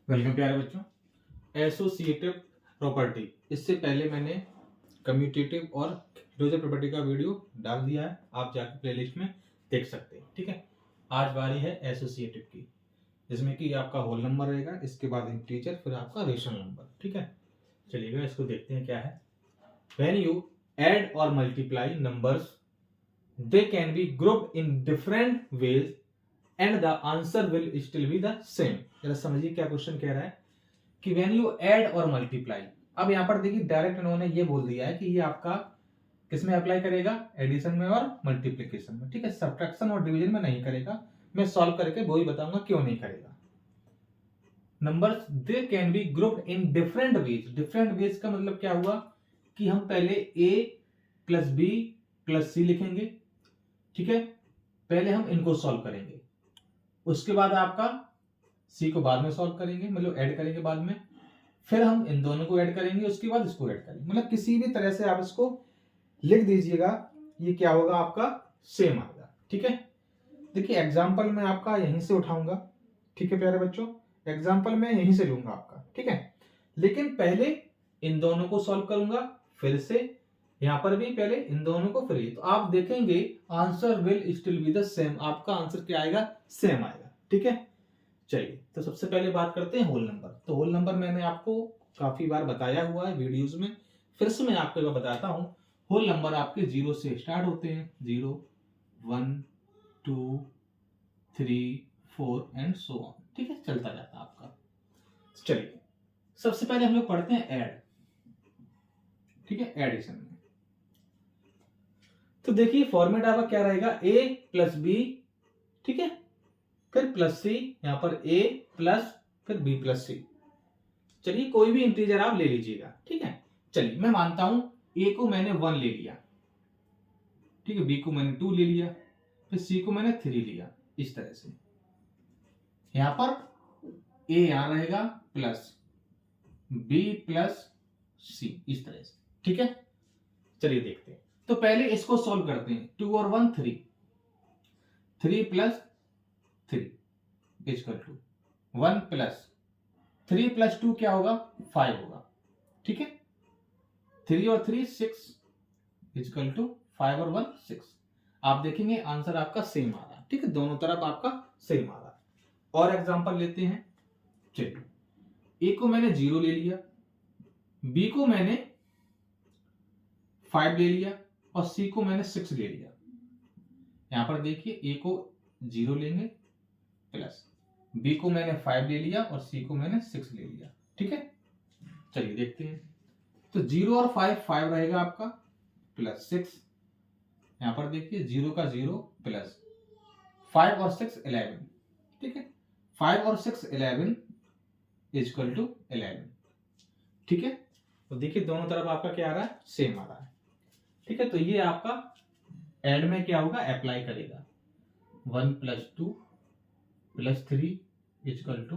Welcome प्यारे बच्चों। Associative property, इससे पहले मैंने कम्यूटेटिव और क्लोजर प्रॉपर्टी का वीडियो डाल दिया है, आप जाकर प्लेलिस्ट में देख सकते हैं। ठीक है, आज बारी है एसोसिएटिव की, जिसमें कि आपका होल नंबर रहेगा, इसके बाद इंटीजर, फिर आपका रेशनल नंबर। ठीक है, चलिएगा इसको देखते हैं क्या है। व्हेन यू ऐड और multiply numbers, they can be grouped in different ways and the answer will still be the same. जरा समझिए क्या क्वेश्चन कह रहा है कि व्हेन यू ऐड और मल्टीप्लाई। अब यहां पर देखिए डायरेक्ट इन्होंने ये बोल दिया है कि ये आपका किसमें अप्लाई करेगा, एडिशन में और मल्टीप्लिकेशन में। ठीक है, सब्ट्रैक्शन और डिवीजन में नहीं करेगा। मैं सॉल्व करके वो ही बताऊंगा क्यों नहीं करेगा। Numbers they can be grouped in different ways. Different ways का मतलब क्या हुआ कि हम पहले a प्लस बी प्लस सी लिखेंगे। ठीक है, पहले हम इनको सॉल्व करेंगे, उसके बाद आपका सी को बाद में सॉल्व करेंगे, मतलब ऐड करेंगे बाद में, फिर हम इन दोनों को ऐड करेंगे, उसके बाद इसको ऐड करेंगे। मतलब किसी भी तरह से आप इसको लिख दीजिएगा, ये क्या होगा आपका सेम आएगा। ठीक है, देखिए एग्जांपल मैं आपका यहीं से उठाऊंगा। ठीक है प्यारे बच्चों, एग्जांपल मैं यहीं से लूंगा आपका। ठीक है, लेकिन पहले इन दोनों को सॉल्व करूंगा, फिर से यहां पर भी पहले इन दोनों को, फिर तो आप देखेंगे answer will still be the same. आपका आंसर क्या आएगा, सेम आएगा। ठीक है, चलिए तो सबसे पहले बात करते हैं होल नंबर। तो होल नंबर मैंने आपको काफी बार बताया हुआ है वीडियोस में, फिर से मैं आपको बताता हूं। होल नंबर आपके 0 से स्टार्ट होते हैं, 0 1 2 3 4 एंड सो ऑन। ठीक है, चलता जाता है आपका। चलिए सबसे पहले हम लोग पढ़ते हैं ऐड। ठीक है, एडिशन में तो देखिए फॉर्मेट आपका क्या रहेगा, a प्लस बी, ठीक है, फिर प्लस सी, यहां पर a प्लस फिर b प्लस सी। चलिए कोई भी इंटीजर आप ले लीजिएगा। ठीक है, चलिए मैं मानता हूं a को मैंने 1 ले लिया, ठीक है, b को मैंने 2 ले लिया, फिर c को मैंने 3 लिया। इस तरह से यहां पर a यहां रहेगा प्लस b प्लस c, इस तरह से। ठीक है, चलिए देखते हैं। तो पहले इसको सॉल्व करते हैं। 2 और 1 3, 3 plus 3 equal to 1 plus 3 plus 2 क्या होगा, 5 होगा। ठीक है, 3 और 3 6 इक्वल टू 5 और 1 6। आप देखेंगे आंसर आपका सेम आ रहा है। ठीक है, दोनों तरफ आपका सेम आ रहा है। और एग्जांपल लेते हैं। चलिए ए को मैंने 0 ले लिया, बी को मैंने 5 ले लिया और सी को मैंने 6 ले लिया। यहां पर देखिए ए को 0 लेंगे प्लस बी को मैंने 5 ले लिया और सी को मैंने 6 ले लिया। ठीक है, चलिए देखते हैं। तो 0 और 5 5 रहेगा आपका प्लस 6। यहां पर देखिए 0 का 0 प्लस 5 और 6 11। ठीक है, 5 और 6 11 इक्वल टू 11। ठीक है, तो देखिए दोनों तरफ आपका क्या आ रहा है, सेम आ रहा है। ठीक है, तो ये आपका ऐड में क्या होगा, अप्लाई करेगा 1 plus 2 plus 3 equal to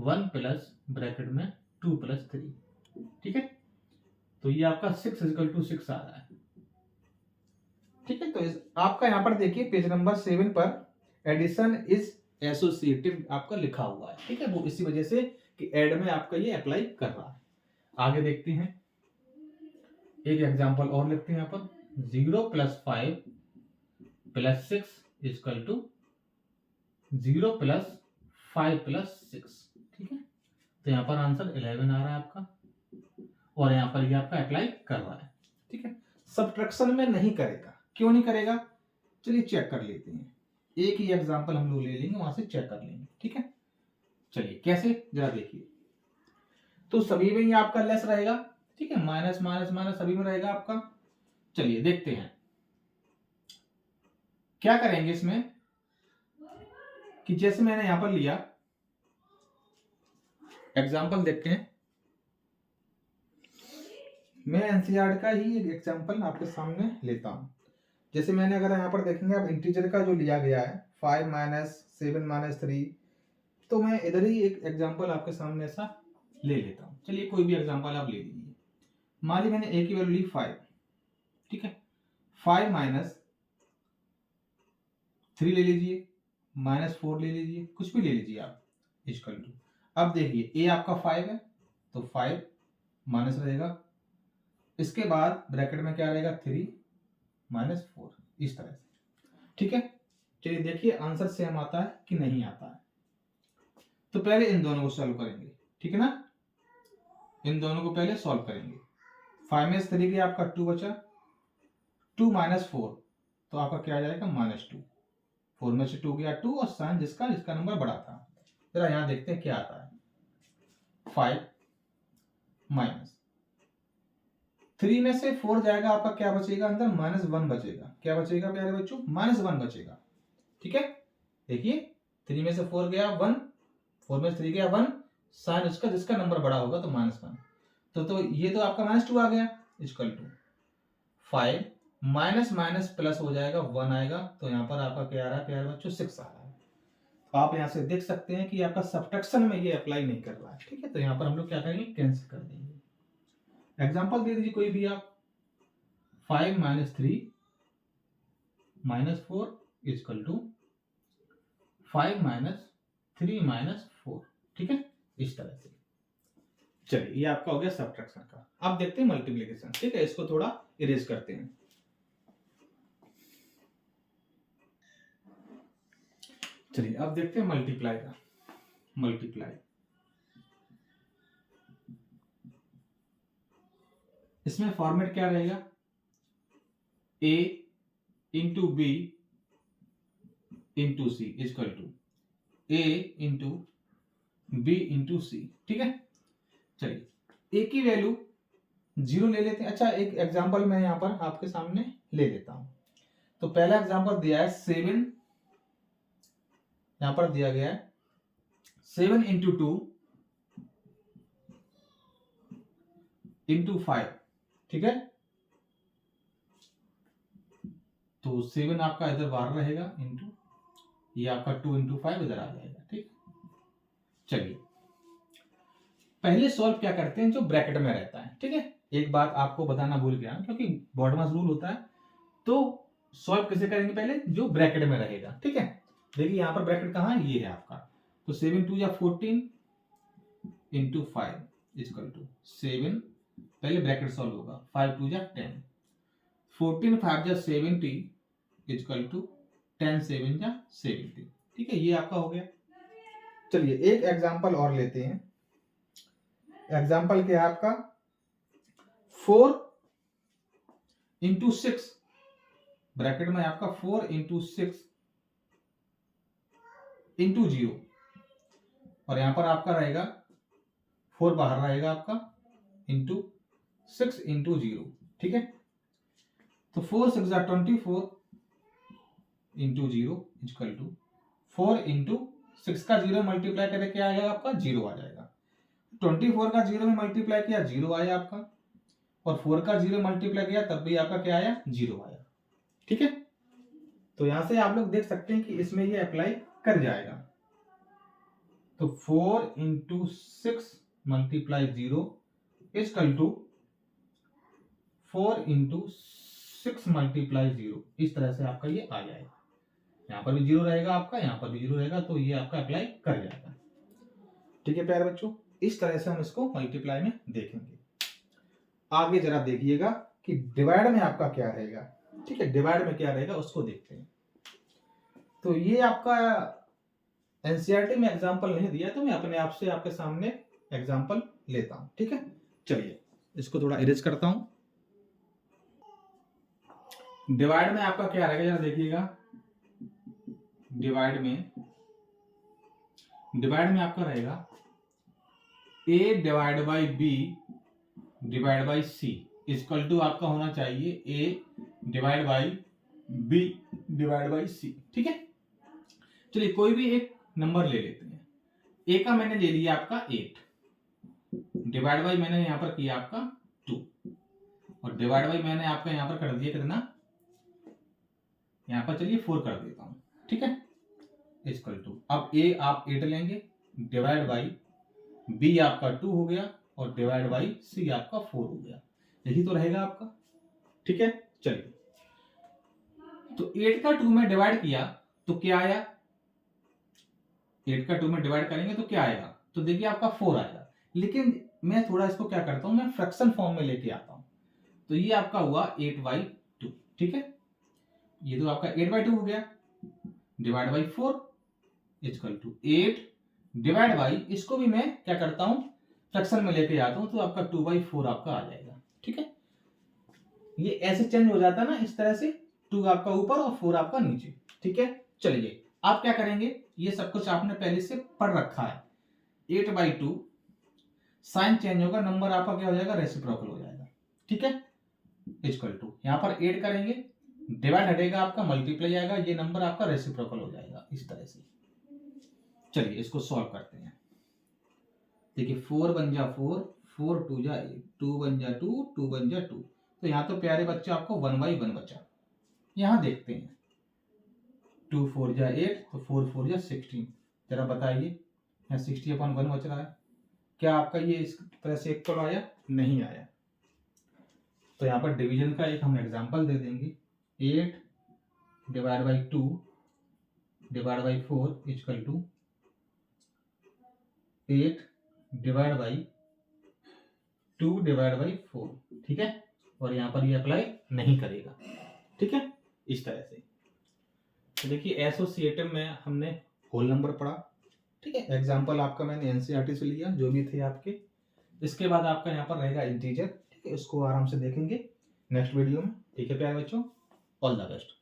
1 plus bracket में 2 प्लस 3। ठीक है, तो ये आपका 6 इक्वल टू 6 आ रहा है। ठीक है, तो आपका यहां पर देखिए पेज नंबर 7 पर एडिशन इज एसोसिएटिव आपका लिखा हुआ है। ठीक है, वो इसी वजह से कि ऐड में आपका ये अप्लाई कर रहा है। आगे देखते हैं, एक एग्जांपल और लिखते हैं। यहां पर 0 plus 5 plus 6 equal to 0 plus 5 plus 6। ठीक है, तो यहां पर आंसर 11 आ रहा है आपका, और यहां पर ये आपका अप्लाई कर रहा है। ठीक है, सब्ट्रैक्शन में नहीं करेगा। क्यों नहीं करेगा, चलिए चेक कर लेते हैं। एक ही एग्जांपल हम लोग ले लेंगे, वहां से चेक कर लेंगे। ठीक है, चलिए कैसे जरा देखिए। तो सभी में ही आपका लेस रहेगा। ठीक है, माइनस माइनस माइनस सभी में रहेगा आपका। चलिए देखते हैं क्या करेंगे इसमें, कि जैसे मैंने यहां पर लिया एग्जांपल, देखते हैं। मैं एनसीईआरटी का ही एक एग्जांपल आपके सामने लेता हूं। जैसे मैंने, अगर यहाँ पर देखेंगे आप, इंटीजर का जो लिया गया है 5 माइनस 7 माइनस 3, तो मैं इधर ही एक एग्जांपल आपके सामने ऐसा ले लेता हूँ। चलिए कोई भी एग्जांपल आप ले लीजिए। मान ली मैंने ए की वैल्यू ली 5। ठीक है, 5 माइनस 3 ले लीजिए, माइनस 4 ले लीजिए, कुछ भी ले लीजिए आप, इक्वल टू। अब देखिए ए आपका 5 है तो 5 माइनस रहेगा, इसके बाद ब्रैकेट में क्या रहेगा 3 माइनस 4, इस तरह से। ठीक है, चलिए देखिए आंसर सेम आता है कि नहीं आता है। तो पहले इन दोनों को सॉल्व करेंगे, ठीक है ना, इन दोनों को पहले सॉल्व करेंगे। 5 में से 3 गया आपका 2 बचा, 2 माइनस 4 तो आपका क्या आ जाएगा -2, 4 में से 2 गया 2 और साइन जिसका नंबर बड़ा था। जरा यहां देखते हैं क्या आता है। 5 माइनस 3 में से 4 जाएगा, आपका क्या बचेगा अंदर -1 बचेगा। क्या बचेगा प्यारे बच्चों, -1 बचेगा। ठीक है, देखिए 3 में से 4 गया 1, 4 में से 3 गया 1, साइन उसका जिसका नंबर बड़ा होगा तो -1, तो ये तो आपका -2 आ गया, equal to 5 minus minus plus हो जाएगा 1 आएगा, तो यहाँ पर आपका क्या आ रहा है प्यारे बच्चों 6 आ रहा है। तो आप यहाँ से देख सकते हैं कि आपका सब्ट्रैक्शन में ये अप्लाई नहीं कर रहा है। ठीक है, तो यहाँ पर हम लोग क्या करेंगे, कैंसिल कर देंगे। एग्जांपल दे दीजिए कोई भी आप। 5 minus 3 minus 4 equal to 5 minus 3 minus 4। ठीक है, इस तरह से। चलिए ये आपका हो गया सब्ट्रैक्शन का। अब देखते हैं मल्टीप्लिकेशन। ठीक है, इसको थोड़ा इरेज करते हैं। चलिए अब देखते हैं मल्टीप्लाई का। मल्टीप्लाई इसमें फॉर्मेट क्या रहेगा, a into B into C equal to a into B into C. ठीक है, चलिए a की वैल्यू 0 ले लेते हैं। अच्छा, एक एग्जांपल मैं यहां पर आपके सामने ले लेता हूं। तो पहला एग्जांपल दिया है 7, यहां पर दिया गया है 7 इंटू 2 इंटू 5। ठीक है, तो 7 आपका इधर बाहर रहेगा, इंटू ये आपका 2 इंटू 5 इधर आ जाएगा। ठीक, चलिए पहले सॉल्व क्या करते हैं, जो ब्रैकेट में रहता है। ठीक है, एक बात आपको बताना भूल गया, क्योंकि बॉडमास रूल होता है, तो सॉल्व कैसे करेंगे, पहले जो ब्रैकेट में रहेगा। ठीक है, देखिए यहाँ पर ब्रैकेट कहाँ है, ये है आपका। तो 7 2 या 14 इंटू 5 इक्वल टू 7, पहले ब्रैकेट सॉल्व होगा, 5 2 या 10, 14 5 या 70 इक्वल टू 10 7 या 70। ठीक है, ये आपका हो गया। चलिए एक एग्जांपल और लेते हैं। एग्जांपल क्या है आपका, 4 इंटू 6, ब्रैकेट में आपका 4 इंटू 6 इंटू 0, और यहां पर आपका रहेगा 4 बाहर रहेगा आपका, इंटू 6 इंटू 0। ठीक है, तो 4 6 24 इंटू 0 इक्वल टू 4 इंटू 6 का 0 मल्टीप्लाई करके क्या आएगा आपका 0 आ जाएगा। 24 का 0 में मल्टीप्लाई किया 0 आया आपका, और 4 का 0 मल्टीप्लाई किया तब भी आपका क्या आया 0 आया। ठीक है, तो यहां से आप लोग देख सकते हैं कि इसमें ये अप्लाई कर जाएगा। तो 4 into 6 multiply 0 equal to 4 into 6 multiply 0, इस तरह से आपका ये आ जाएगा। यहाँ पर भी 0 रहेगा आपका, यहाँ पर भी 0 रहेगा, तो ये आपका अप्लाई कर जाएगा। ठीक है प्यारे बच्चों, इस तरह से हम इसको मल्टीप्लाई में देखेंगे। आगे जरा देखिएगा कि डिवाइड में आपका क्या रहेगा। ठीक है, डिवाइड में क्या रहेगा उसको देखते हैं। तो ये आपका एनसीईआरटी में एग्जांपल नहीं दिया, तो मैं अपने आप से आपके सामने एग्जांपल लेता हूं। ठीक है, चलिए इसको थोड़ा इरेज करता हूं। डिवाइड में आपका क्या रहेगा जरा देखिएगा। डिवाइड में आपका रहेगा a divide by b divide by c equal to आपका होना चाहिए a divide by b divide by c। ठीक है, चलिए कोई भी एक नंबर ले लेते हैं। a का मैंने ले लिया आपका 8, डिवाइड बाई मैंने यहां पर किया आपका 2, और डिवाइड बाई मैंने आपका यहां पर कर दिया कितना, यहां पर चलिए 4 कर देता हूं। ठीक है, इक्वल टू अब a आप 8 लेंगे, डिवाइड बाई b आपका 2 हो गया, और डिवाइड बाई c आपका 4 हो गया। यही तो रहेगा आपका। ठीक है, चलिए तो 8 का 2 में डिवाइड किया तो क्या आया, 8 का 2 में डिवाइड करेंगे तो क्या आएगा, तो देखिए आपका 4 आएगा। लेकिन मैं थोड़ा इसको क्या करता हूँ, मैं फ्रैक्शन फॉर्म में लेके आता हूँ। तो ये आपका हुआ 8/2, ठीक है। ये तो आपका 8/2 हो गया, divide by 4 equal to 8 divide by, इसको भी मैं क्या करता हूँ फ्रैक्शन में लेके आता हूँ, तो आपका 2/4 आपका आ जाएगा, ठीक है। ये ऐसे चेंज हो जाता है ना इस तरह से, 2 आपका ऊपर और 4 आपका नीचे, ठीक है। चलिए आप क्या करेंगे, ये सब कुछ आपने पहले से पढ़ रखा है। 8/2 साइन चेंज होगा, नंबर आपका क्या हो जाएगा, रेसिप्रोकल हो जाएगा, ठीक है। इक्वल टू यहाँ पर ऐड करेंगे, डिवाइड हटेगा आपका, मल्टीप्लाई आएगा, ये नंबर आपका रेसिप्रोकल हो जाएगा इस तरह से। चलिए इसको सॉल्व करते हैं। देखिए 4 बन जा 4, 4 2 जा 8, 2 बन जा 2, 2 बन जा 2। तो यहाँ तो प्यारे बच्चे आपको 1/1 बचा। यहाँ देखते हैं 2 4 जा 8, तो 4 4 जा 16। जरा बताइए यहाँ 60/1 बच रहा है, क्या आपका ये इस तरह से इक्वल आया? नहीं आया। तो यहाँ पर डिवीजन का एक हम एग्जांपल दे देंगे, 8 divide by 2 divide by 4 equal to 8 divide by 2 divide by 4, ठीक है। और यहाँ पर ये अप्लाई नहीं करेगा, ठीक है, इस तरह से। तो देखिए एसोसिएटिव में हमने होल नंबर पढ़ा, ठीक है। एग्जांपल आपका मैंने एनसीईआरटी से लिया, जो भी थे आपके। इसके बाद आपका यहाँ पर रहेगा इंटीजर, ठीक है, इसको आराम से देखेंगे नेक्स्ट वीडियो में, ठीक है प्यारे बच्चों, ऑल द बेस्ट।